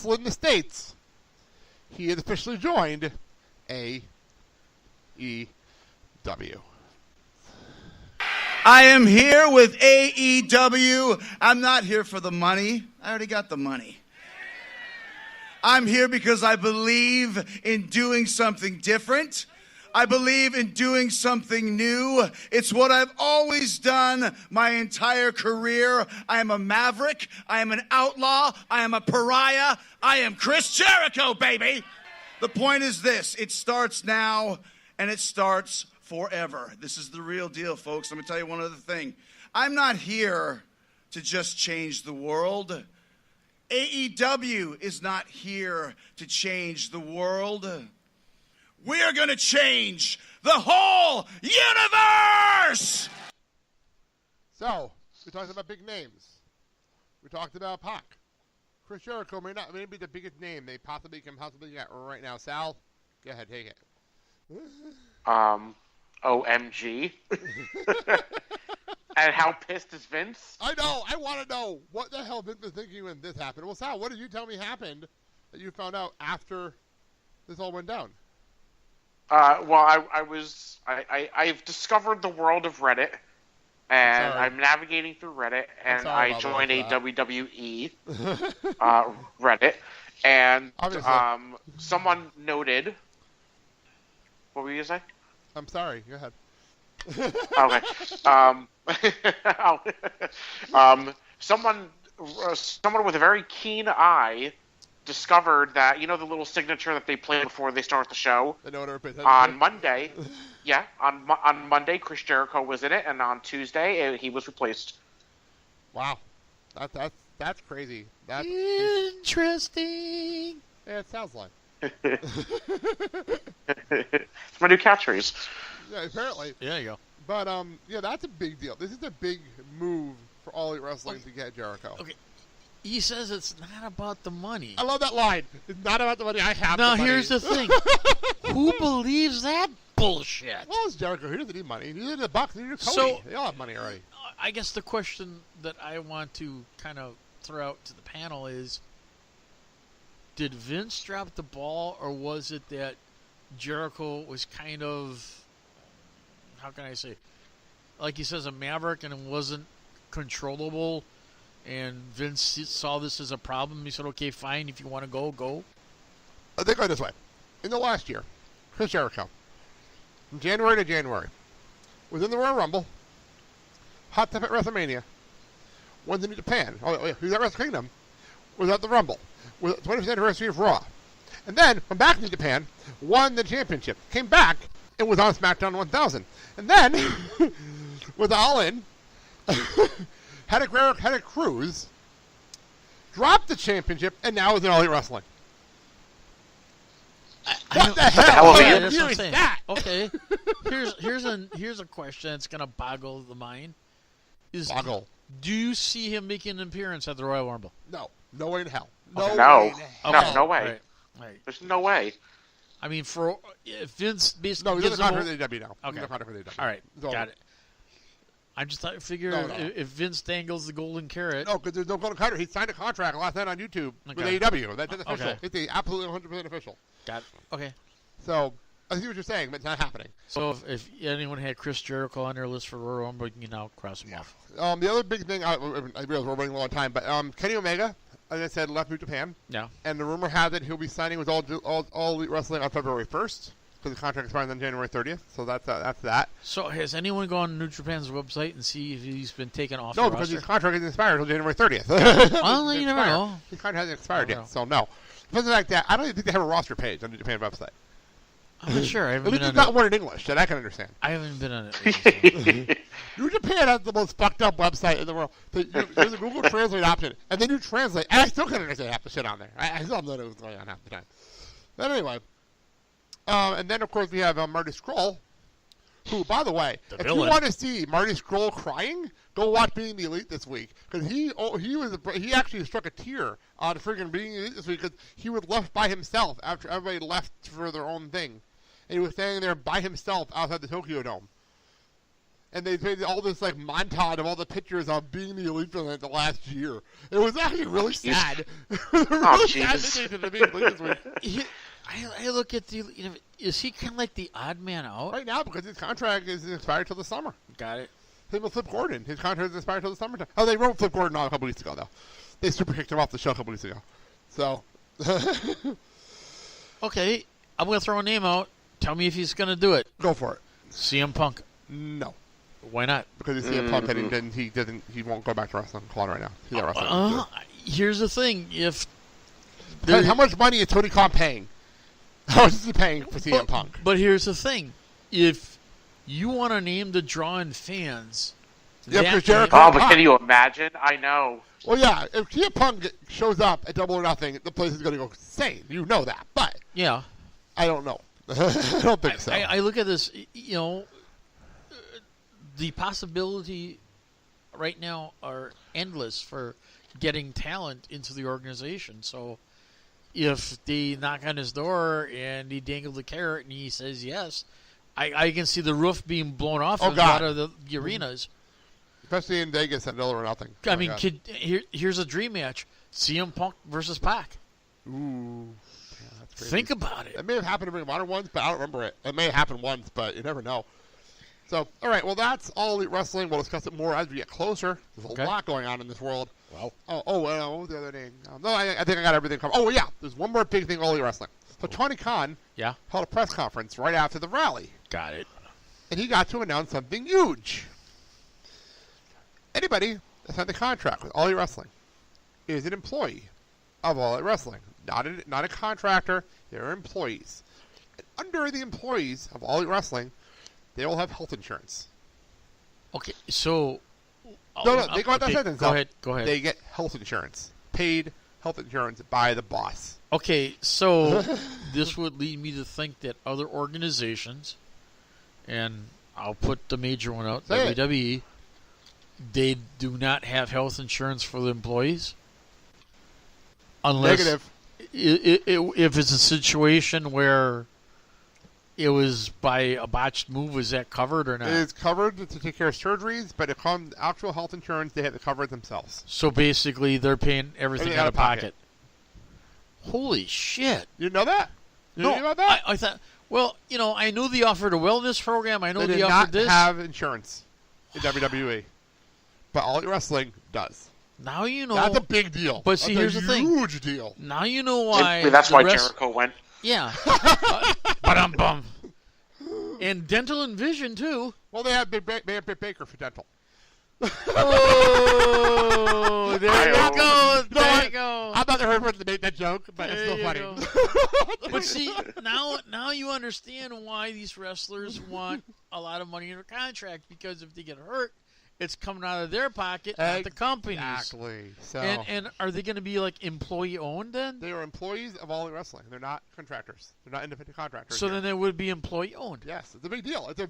in the States, he has officially joined AEW. I am here with AEW. I'm not here for the money. I already got the money. I'm here because I believe in doing something different. I believe in doing something new. It's what I've always done my entire career. I am a maverick. I am an outlaw. I am a pariah. I am Chris Jericho, baby. The point is this. It starts now, and it starts forever. This is the real deal, folks. Let me tell you one other thing. I'm not here to just change the world. AEW is not here to change the world. We are going to change the whole universe! So, we talked about big names. We talked about Pac. Chris Jericho may be the biggest name they possibly can get right now. Sal, go ahead, take it. OMG. And how pissed is Vince? I know. I want to know what the hell Vince was thinking when this happened. Well, Sal, what did you tell me happened that you found out after this all went down? Well, I've discovered the world of Reddit, and I'm navigating through Reddit, and I joined a WWE Reddit, and someone noted. What were you gonna say? I'm sorry. Go ahead. Okay. Someone with a very keen eye discovered that, you know, the little signature that they play before they start the show. On Monday, on Monday, Chris Jericho was in it, and on Tuesday he was replaced. Wow, that's crazy. That's interesting. Yeah, it sounds like. It's my new catchphrase. Yeah, apparently. There you go. But yeah, that's a big deal. This is a big move for All Elite Wrestling to get Jericho. Okay. He says it's not about the money. I love that line. It's not about the money. I have now, the money. here's the thing. Who believes that bullshit? Well, it's Jericho. He doesn't need money. Neither do the Bucks. Neither do Cody. So, they all have money already. I guess the question that I want to kind of throw out to the panel is, did Vince drop the ball, or was it that Jericho was kind of, how can I say, like he says, a maverick, and it wasn't controllable, and Vince saw this as a problem? He said, okay, fine, if you want to go, go. I think this way. In the last year, Chris Jericho, from January to January, was in the Royal Rumble, hot tip at WrestleMania, won the New Japan. Oh, yeah, he was at Wrestle Kingdom, was at the Rumble, was at the 20th anniversary of Raw. And then, went back to Japan, won the championship, came back, and was on SmackDown 1000. And then, was all in, had a cruise, dropped the championship, and now is in All Elite Wrestling. What the hell is that? Okay, here's a question that's gonna boggle the mind. Do you see him making an appearance at the Royal Rumble? No, no way in hell. No way. Right. There's no way. I mean, if Vince basically no, he's in the contract with AEW now. Okay. AEW. All right, got it. I just figure if Vince dangles the golden carrot. No, because there's no golden carrot. He signed a contract last night on YouTube with AEW. That's official. Okay. It's absolutely 100% official. Got it. Okay. So, I see what you're saying, but it's not happening. So, if anyone had Chris Jericho on their list for Royal Rumble, you can now cross him off. The other big thing, I realize we're running a long time, but Kenny Omega, as I said, left New Japan. Yeah. And the rumor has it he'll be signing with All Elite Wrestling on February 1st. Because the contract expires on January 30th, so that's that. So has anyone gone to New Japan's website and see if he's been taken off? No, because his contract isn't expired until January 30th. Well, you never know. His contract hasn't expired yet, so no. But the fact that I don't even think they have a roster page on the Japan website. I'm not sure. At least it's not one in English that I can understand. I haven't been on it. New Japan has the most fucked up website in the world. There's a Google Translate option, and then you translate, and I still can't understand half the shit on there. I still don't know what's going on half the time. But anyway. And then, of course, we have Marty Scurll, who, by the way, if you want to see Marty Scurll crying, go watch Being the Elite this week. Because he actually struck a tear on freaking Being the Elite this week because he was left by himself after everybody left for their own thing. And he was standing there by himself outside the Tokyo Dome. And they made all this like montage of all the pictures of being the elite villain the last year. It was actually really sad. Really sad thing to me this week. I look at is he kind of like the odd man out right now because his contract is expired till the summer? Got it. Same with Flip Gordon. His contract is expired till the summertime. Oh, they wrote Flip Gordon on a couple weeks ago though. They super kicked him off the show a couple weeks ago. So. Okay, I'm gonna throw a name out. Tell me if he's gonna do it. Go for it. CM Punk. No. Why not? Because he's CM Punk and he won't go back to wrestling. Come on right now. He's not wrestling. Here's the thing: if how much money is Tony Khan paying? How much is he paying for CM Punk? But here's the thing: if you want a name to draw in fans, but can you imagine? I know. Well, yeah, if CM Punk shows up at Double or Nothing, the place is going to go insane. You know that, but yeah, I don't know. I don't think so. I look at this, the possibility right now are endless for getting talent into the organization. So if they knock on his door and he dangled the carrot and he says yes, I can see the roof being blown off in a lot of the arenas. Especially in Vegas at Double or Nothing. I mean, here's a dream match. CM Punk versus Pac. Ooh. Yeah, that's crazy. Think about it. It may have happened to Ring of Honor once, but I don't remember it. It may have happened once, but you never know. So, all right, well, that's All Elite Wrestling. We'll discuss it more as we get closer. There's a lot going on in this world. Wow. What was the other thing? No, I think I got everything covered. Oh, yeah, there's one more big thing, All Elite Wrestling. So Tony Khan held a press conference right after the rally. Got it. And he got to announce something huge. Anybody that signed the contract with All Elite Wrestling is an employee of All Elite Wrestling. Not a contractor. They're employees. And under the employees of All Elite Wrestling, they will have health insurance. Okay, so... No, they go out that sentence. Go ahead. They get health insurance. Paid health insurance by the boss. Okay, so this would lead me to think that other organizations, and I'll put the major one out, WWE, they do not have health insurance for the employees? Unless Negative. If it's a situation where it was by a botched move, is that covered or not? It is covered to take care of surgeries, but if on actual health insurance, they have to cover it themselves. So basically, they're paying everything out of pocket. Holy shit! You know that? You know about that? I thought. Well, I knew they offered a wellness program. I know they offered this. They did not have insurance in WWE, but All Elite Wrestling does. Now you know. That's a big deal. But see, here's the thing. Huge deal. Now you know why. That's why Jericho went. Yeah. Bum. And dental and vision, too. Well, they have Britt Baker for dental. Oh, there you go. There you go. I'm not the first person to make that joke, but it's still funny. But see, now you understand why these wrestlers want a lot of money in their contract, because if they get hurt, it's coming out of their pocket, not the company's. Exactly. So, and are they going to be like employee owned then? They are employees of All Elite Wrestling. They're not contractors. They're not independent contractors. So then they would be employee owned. Yes, it's a big deal. It's a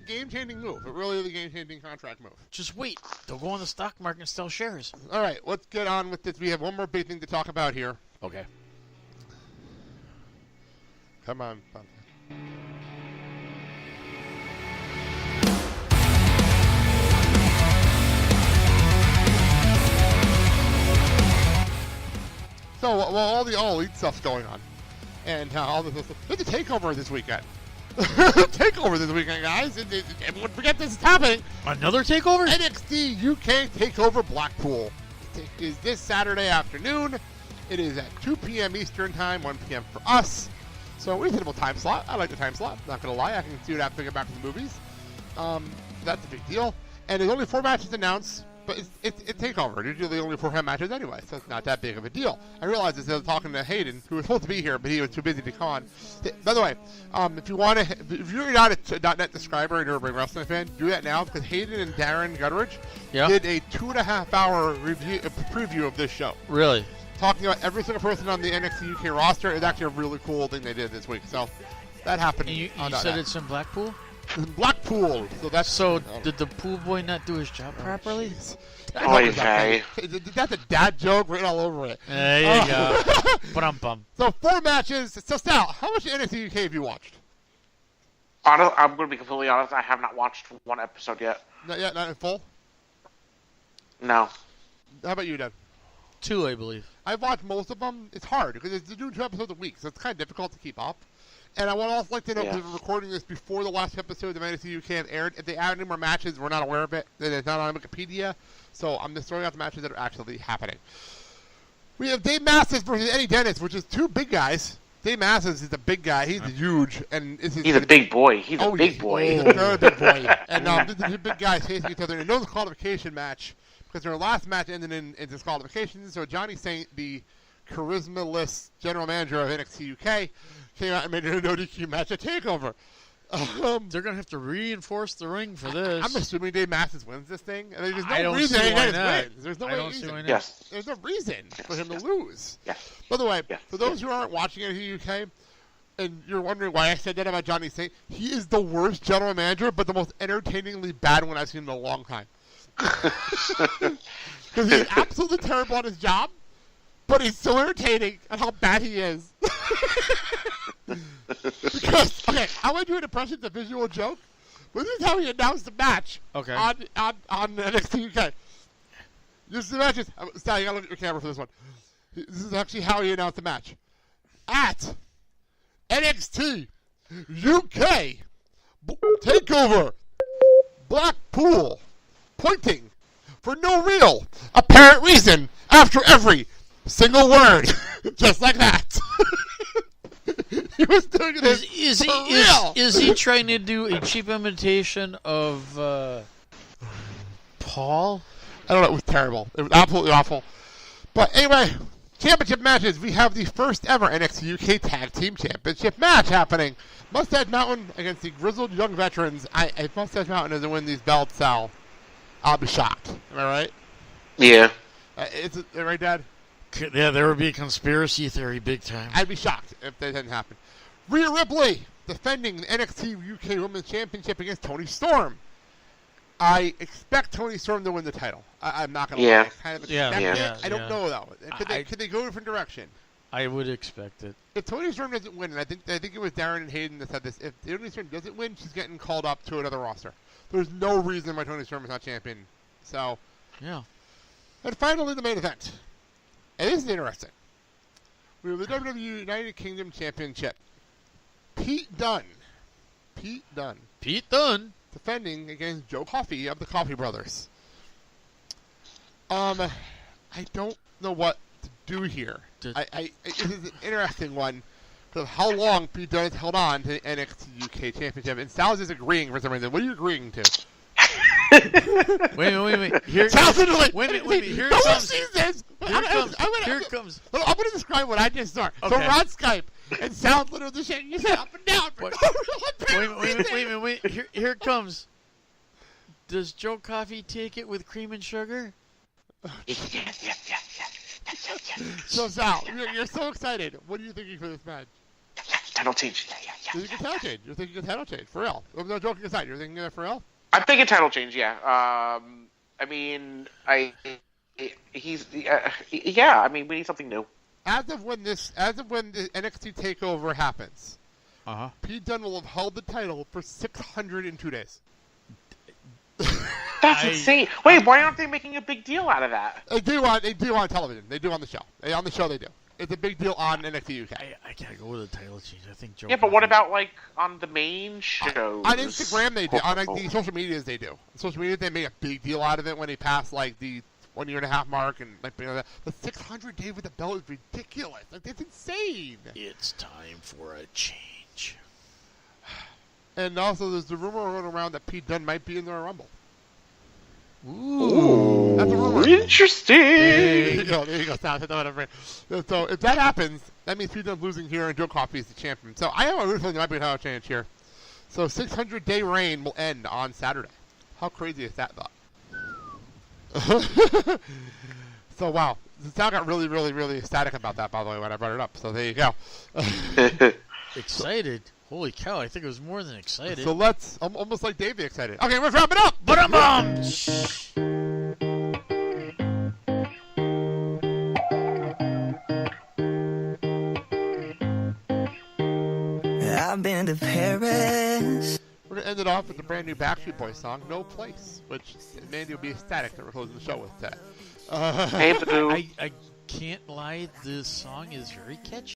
game changing move. It really is a game changing contract move. Just wait. They'll go on the stock market and sell shares. All right, let's get on with this. We have one more big thing to talk about here. Okay. Come on. So, all the All Elite stuff's going on. And all this stuff. There's a takeover this weekend. Takeover this weekend, guys. Everyone forget this is happening. Another takeover? NXT UK Takeover Blackpool. It is this Saturday afternoon. It is at 2 p.m. Eastern Time, 1 p.m. for us. So, reasonable time slot. I like the time slot. Not going to lie. I can see what happens to get back to the movies. That's a big deal. And there's only 4 matches announced. But it's TakeOver. There's usually only 4 matches anyway, so it's not that big of a deal. I realized this as talking to Hayden, who was supposed to be here, but he was too busy to come on. By the way, if you're not a .NET subscriber and you're a big wrestling fan, do that now, because Hayden and Darren Gutteridge did a 2.5-hour preview of this show. Really? Talking about every single person on the NXT UK roster. It's actually a really cool thing they did this week. So that happened. And you said it's in Blackpool? Blackpool. So did the pool boy not do his job properly? Okay. That's a dad joke written all over it. There you go. But I'm bummed. So 4 matches. So Sal, how much NXT UK have you watched? I'm going to be completely honest. I have not watched one episode yet. Not yet, not in full? No. How about you, Dan? 2, I believe. I've watched most of them. It's hard because they're doing 2 episodes a week, so it's kind of difficult to keep up. And I would also like to note, we're recording this before the last episode of NXT UK have aired. If they add any more matches, we're not aware of it. It's not on Wikipedia, so I'm just throwing out the matches that are actually happening. We have Dave Masters versus Eddie Dennis, which is 2 big guys. Dave Masters is a big guy. He's huge, and he's a big boy. He's a big boy. He's a very big boy. And these are 2 big guys facing each other in a no-disqualification match because their last match ended in disqualification. So Johnny Saint, the charisma-less general manager of NXT UK, came out and made it a no-DQ match at TakeOver. They're going to have to reinforce the ring for this. I'm assuming Dave Masters wins this thing. And there's no I don't reason see why Dennis not. wins. There's no I don't see why not. Yes. There's no reason for him to lose. Yes. By the way, Yes. for those who aren't watching NXT UK, and you're wondering why I said that about Johnny Saint, he is the worst general manager, but the most entertainingly bad one I've seen in a long time. Because he's absolutely terrible at his job, but he's so entertaining at how bad he is. Because, okay, I want to do an impression, the visual joke. But this is how he announced the match on NXT UK. This is the match. Sally, you gotta look at your camera for this one. This is actually how he announced the match. At NXT UK Takeover Blackpool, pointing for no real apparent reason after every single word. Just like that. He was doing this is he trying to do a cheap imitation of Paul? I don't know. It was terrible. It was absolutely awful. But anyway, championship matches. We have the first ever NXT UK Tag Team Championship match happening. Mustache Mountain against the grizzled young veterans. If Mustache Mountain doesn't win these belts, I'll be shocked. Am I right? Yeah. Is it right, Dad? Yeah, there would be a conspiracy theory big time. I'd be shocked if that didn't happen. Rhea Ripley defending the NXT UK Women's Championship against Toni Storm. I expect Toni Storm to win the title. I'm not going to lie. I kind of expect it. I don't know, though. Could they go a different direction? I would expect it. If Toni Storm doesn't win, and I think it was Darren and Hayden that said this, if Toni Storm doesn't win, she's getting called up to another roster. There's no reason why Toni Storm is not champion. So, yeah. And finally, the main event. And this is interesting. We have the WWE United Kingdom Championship. Pete Dunne. Defending against Joe Coffey of the Coffey Brothers. I don't know what to do here. This is an interesting one because of how long Pete Dunne has held on to the NXT UK Championship. And Sal's is agreeing for some reason. What are you agreeing to? Wait a minute. Here it comes. I'm going to describe what I just saw. Okay. So we're on Skype, and Sal's literally shaking his head up and down. Wait a minute. Here it comes. Does Joe Coffey take it with cream and sugar? So Sal, you're so excited. What are you thinking for this match? Title change. You're thinking a title change. For real. No joking aside. You're thinking that for real? I'm thinking title change, yeah. I mean, we need something new. As of when the NXT Takeover happens, Pete Dunne will have held the title for 602 days. That's insane. Wait, why aren't they making a big deal out of that? They do on television. They do on the show. On the show they do. It's a big deal on NXT UK. I gotta go with the title change. I think Joe. Yeah, but what about on the main shows? On Instagram they do. On the social medias they do. On social media they make a big deal out of it when they pass the 1 year and a half mark and the 600 day with the belt is ridiculous. It's insane. It's time for a change. And also there's the rumor going around that Pete Dunne might be in the Royal Rumble. Ooh, that's a rumor. Interesting. There you go, Sal. So if that happens, that means Pete Dunne's losing here and Joe Coffey is the champion. So I have a feeling there might be a title change here. So 600-day reign will end on Saturday. How crazy is that thought? So wow, Sal got really, really, really ecstatic about that, by the way, when I brought it up. So there you go. Excited? Holy cow, I think it was more than excited. So let's, almost like Davey excited. Okay, let's wrap it up! Ba-dum-bum! I've been to Paris. We're going to end it off with the brand new Backstreet Boys song, No Place, which Mandy will be ecstatic that we're closing the show with that. Hey, Badoo. I can't lie, this song is very catchy.